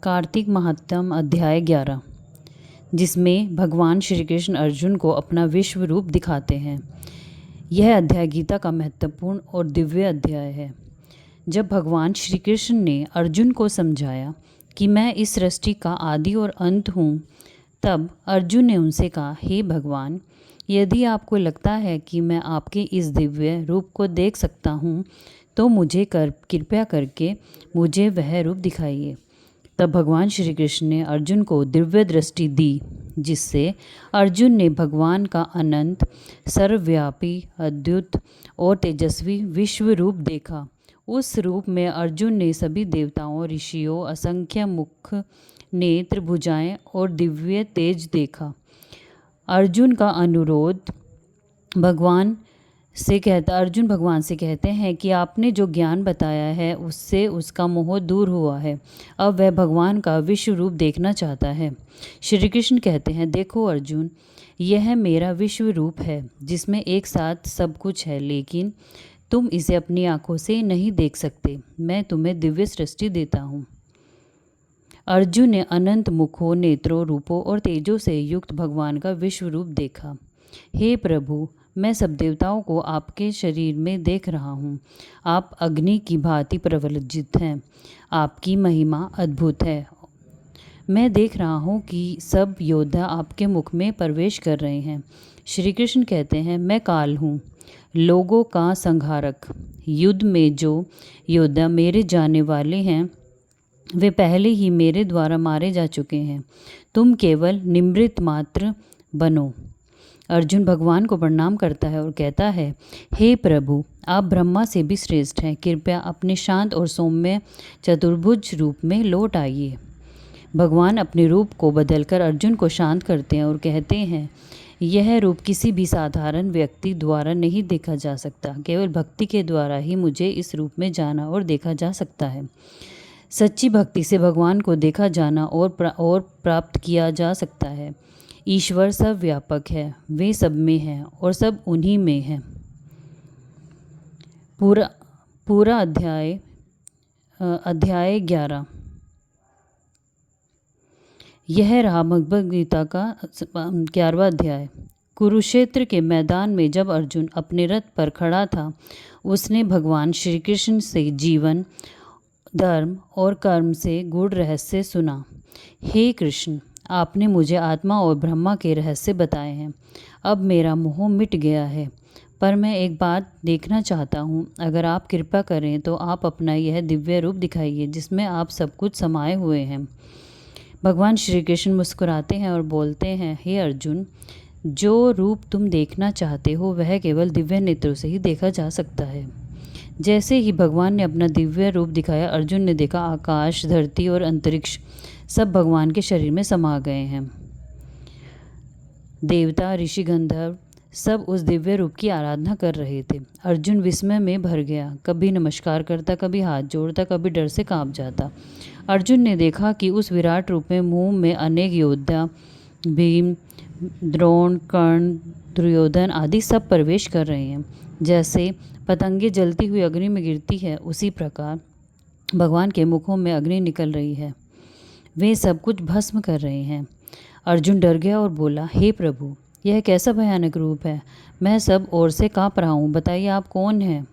कार्तिक महात्म अध्याय 11, जिसमें भगवान श्री कृष्ण अर्जुन को अपना विश्व रूप दिखाते हैं। यह अध्याय गीता का महत्वपूर्ण और दिव्य अध्याय है। जब भगवान श्री कृष्ण ने अर्जुन को समझाया कि मैं इस सृष्टि का आदि और अंत हूँ, तब अर्जुन ने उनसे कहा, हे भगवान, यदि आपको लगता है कि मैं आपके इस दिव्य रूप को देख सकता हूँ, तो मुझे कृपया करके मुझे वह रूप दिखाइए। तब भगवान श्री कृष्ण ने अर्जुन को दिव्य दृष्टि दी, जिससे अर्जुन ने भगवान का अनंत, सर्वव्यापी, अद्भुत और तेजस्वी विश्व रूप देखा। उस रूप में अर्जुन ने सभी देवताओं, ऋषियों, असंख्य मुख, नेत्र, भुजाएं और दिव्य तेज देखा। अर्जुन भगवान से कहते हैं कि आपने जो ज्ञान बताया है उससे उसका मोह दूर हुआ है। अब वह भगवान का विश्व रूप देखना चाहता है। श्री कृष्ण कहते हैं, देखो अर्जुन, यह मेरा विश्व रूप है जिसमें एक साथ सब कुछ है, लेकिन तुम इसे अपनी आंखों से नहीं देख सकते। मैं तुम्हें दिव्य सृष्टि देता हूँ। अर्जुन ने अनंत मुखों, नेत्रों, रूपों और तेजों से युक्त भगवान का विश्व रूप देखा। हे प्रभु, मैं सब देवताओं को आपके शरीर में देख रहा हूँ। आप अग्नि की भांति प्रज्वलित हैं। आपकी महिमा अद्भुत है। मैं देख रहा हूँ कि सब योद्धा आपके मुख में प्रवेश कर रहे हैं। श्री कृष्ण कहते हैं, मैं काल हूँ, लोगों का संहारक। युद्ध में जो योद्धा मेरे जाने वाले हैं, वे पहले ही मेरे द्वारा मारे जा चुके हैं। तुम केवल निमृत मात्र बनो। अर्जुन भगवान को प्रणाम करता है और कहता है, हे प्रभु, आप ब्रह्मा से भी श्रेष्ठ हैं। कृपया अपने शांत और सौम्य चतुर्भुज रूप में लौट आइए। भगवान अपने रूप को बदलकर अर्जुन को शांत करते हैं और कहते हैं, यह रूप किसी भी साधारण व्यक्ति द्वारा नहीं देखा जा सकता। केवल भक्ति के द्वारा ही मुझे इस रूप में जाना और देखा जा सकता है। सच्ची भक्ति से भगवान को देखा जाना और प्राप्त किया जा सकता है। ईश्वर सब व्यापक है, वे सब में हैं और सब उन्हीं में हैं। पूरा अध्याय 11। यह रहा भगवद गीता का 11वां अध्याय। कुरुक्षेत्र के मैदान में जब अर्जुन अपने रथ पर खड़ा था, उसने भगवान श्री कृष्ण से जीवन, धर्म और कर्म से गूढ़ रहस्य सुना। हे कृष्ण, आपने मुझे आत्मा और ब्रह्मा के रहस्य बताए हैं। अब मेरा मोह मिट गया है, पर मैं एक बात देखना चाहता हूँ। अगर आप कृपा करें तो आप अपना यह दिव्य रूप दिखाइए, जिसमें आप सब कुछ समाये हुए हैं। भगवान श्री कृष्ण मुस्कुराते हैं और बोलते हैं, हे अर्जुन, जो रूप तुम देखना चाहते हो वह केवल दिव्य नेत्रों से ही देखा जा सकता है। जैसे ही भगवान ने अपना दिव्य रूप दिखाया, अर्जुन ने देखा आकाश, धरती और अंतरिक्ष सब भगवान के शरीर में समा गए हैं। देवता, ऋषि, गंधर्व सब उस दिव्य रूप की आराधना कर रहे थे। अर्जुन विस्मय में भर गया। कभी नमस्कार करता, कभी हाथ जोड़ता, कभी डर से कांप जाता। अर्जुन ने देखा कि उस विराट रूप में मुंह में अनेक योद्धा, भीम, द्रोण, कर्ण, दुर्योधन आदि सब प्रवेश कर रहे हैं। जैसे पतंगे जलती हुई अग्नि में गिरती है, उसी प्रकार भगवान के मुखों में अग्नि निकल रही है। वे सब कुछ भस्म कर रहे हैं। अर्जुन डर गया और बोला, हे प्रभु, यह कैसा भयानक रूप है। मैं सब ओर से काँप रहा हूँ। बताइए, आप कौन हैं?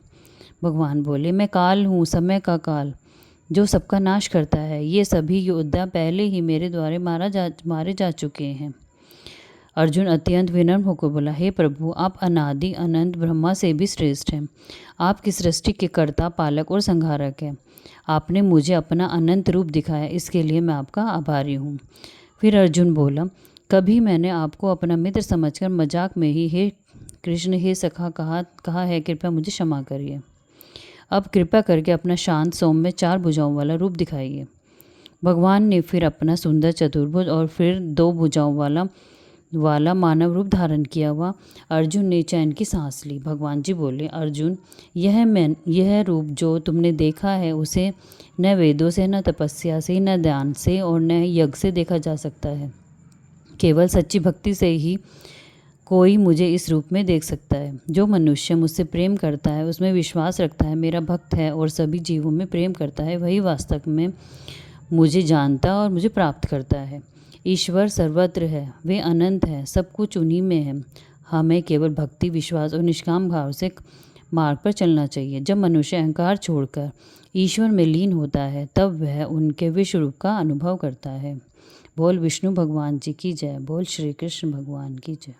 भगवान बोले, मैं काल हूँ, समय का काल, जो सबका नाश करता है। ये सभी योद्धा पहले ही मेरे द्वारा मारे जा चुके हैं। अर्जुन अत्यंत विनम्र होकर बोला, हे प्रभु, आप अनादि अनंत ब्रह्मा से भी श्रेष्ठ हैं। आपकी सृष्टि के कर्ता, पालक और संहारक हैं। आपने मुझे अपना अनंत रूप दिखाया, इसके लिए मैं आपका आभारी हूँ। फिर अर्जुन बोला, कभी मैंने आपको अपना मित्र समझकर मजाक में ही हे कृष्ण, हे सखा कहा है। कृपया मुझे क्षमा करिए। अब कृपया करके अपना शांत, सौम्य, 4 भुजाओं वाला रूप दिखाइए। भगवान ने फिर अपना सुंदर चतुर्भुज और फिर 2 भुजाओं वाला मानव रूप धारण किया हुआ। अर्जुन ने चैन की सांस ली। भगवान जी बोले, अर्जुन, यह रूप जो तुमने देखा है, उसे न वेदों से, न तपस्या से, न ध्यान से और न यज्ञ से देखा जा सकता है। केवल सच्ची भक्ति से ही कोई मुझे इस रूप में देख सकता है। जो मनुष्य मुझसे प्रेम करता है, उसमें विश्वास रखता है, मेरा भक्त है और सभी जीवों में प्रेम करता है, वही वास्तव में मुझे जानता और मुझे प्राप्त करता है। ईश्वर सर्वत्र है, वे अनंत है, सब कुछ उन्हीं में है। हमें केवल भक्ति, विश्वास और निष्काम भाव से मार्ग पर चलना चाहिए। जब मनुष्य अहंकार छोड़कर ईश्वर में लीन होता है तब वह उनके विश्व रूप का अनुभव करता है। बोल विष्णु भगवान जी की जय। बोल श्री कृष्ण भगवान की जय।